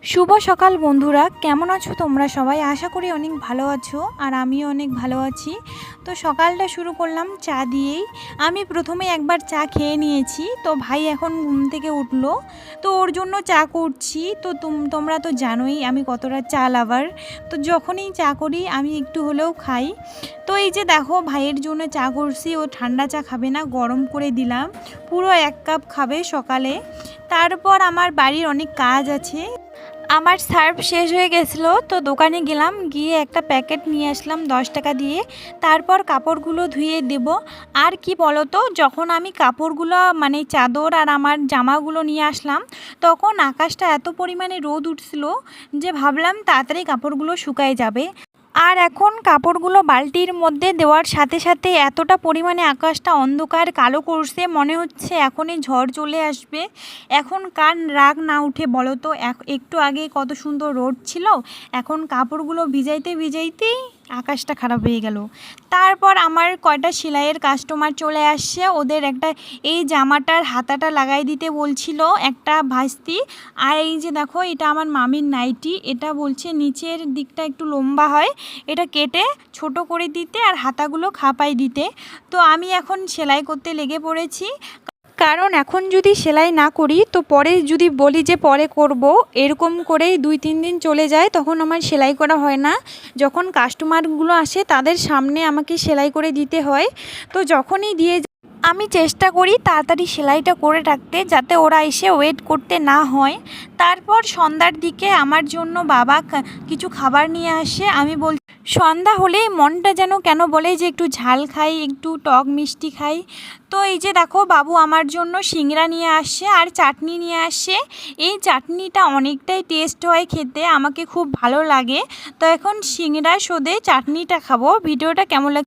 শুভ সকাল বন্ধুরা, কেমন আছো তোমরা সবাই? আশা করি অনেক ভালো আছো আর আমিও অনেক ভালো আছি। তো সকালটা শুরু করলাম চা দিয়েই। আমি প্রথমে একবার চা খেয়ে নিয়েছি। তো ভাই এখন ঘুম থেকে উঠলো, তো ওর জন্য চা করছি। তো তোমরা তো জানোই আমি কতটা চা লাভার। তো যখনই চা করি আমি একটু হলেও খাই। তো এই যে দেখো ভাইয়ের জন্য চা করছি। ও ঠান্ডা চা খাবে না, গরম করে দিলাম। পুরো 1 কাপ খাবে সকালে। তারপর আমার বাড়ির অনেক কাজ আছে। আমার সার্ফ শেষ হয়ে গেছিলো, তো দোকানে গেলাম, গিয়ে একটা প্যাকেট নিয়ে আসলাম 10 টাকা দিয়ে। তারপর কাপড়গুলো ধুয়ে দেব। আর কি বলো তো, যখন আমি কাপড়গুলো মানে চাদর আর আমার জামাগুলো নিয়ে আসলাম, তখন আকাশটা এত পরিমাণে রোদ উঠছিল যে ভাবলাম তাড়াতাড়ি কাপড়গুলো শুকায় যাবে। আর এখন কাপড়গুলো বালতির মধ্যে দেওয়ার সাথে সাথে এতটা পরিমাণে আকাশটা অন্ধকার কালো করছে, মনে হচ্ছে এখনই ঝড় চলে আসবে। এখন কার রাগ না উঠে বলো তো? একটু আগে কত সুন্দর রোদ ছিল, এখন কাপড়গুলো ভিজাইতে ভিজাইতেই আকাশটা খারাপ হয়ে গেল। তারপর আমার কয়টা সেলাইয়ের কাস্টমার চলে আসছে, ওদের একটা এই জামাটার হাতাটা লাগাই দিতে বলছিল একটা ভাস্তি। আর এই যে দেখো, এটা আমার মামির নাইটি, এটা বলছে নিচের দিকটা একটু লম্বা হয়, এটা কেটে ছোট করে দিতে আর হাতাগুলো খাপাই দিতে। তো আমি এখন সেলাই করতে লেগে পড়েছি, কারণ এখন যদি সেলাই না করি তো পরে যদি বলি যে পরে করব, এরকম করেই 2-3 দিন চলে যায়, তখন আমার সেলাই করা হয় না। যখন কাস্টমারগুলো আসে তাদের সামনে আমাকে সেলাই করে দিতে হয়। তো যখনই দিয়ে আমি চেষ্টা করি তাড়াতাড়ি সেলাইটা করে রাখতে, যাতে ওরা এসে ওয়েট করতে না হয়। তারপর সন্ধ্যার দিকে আমার জন্য বাবা কিছু খাবার নিয়ে আসে। আমি বল সন্ধ্যা হলেই মনটা যেন কেন বলে যে একটু ঝাল খাই, একটু টক মিষ্টি খাই। তো এই যে দেখো, বাবু আমার জন্য সিংড়া নিয়ে আসে আর চাটনি নিয়ে আসে। এই চাটনিটা অনেকটাই টেস্ট হয় খেতে, আমাকে খুব ভালো লাগে। তো এখন সিংড়া শোধে চাটনিটা খাবো। ভিডিওটা কেমন লাগে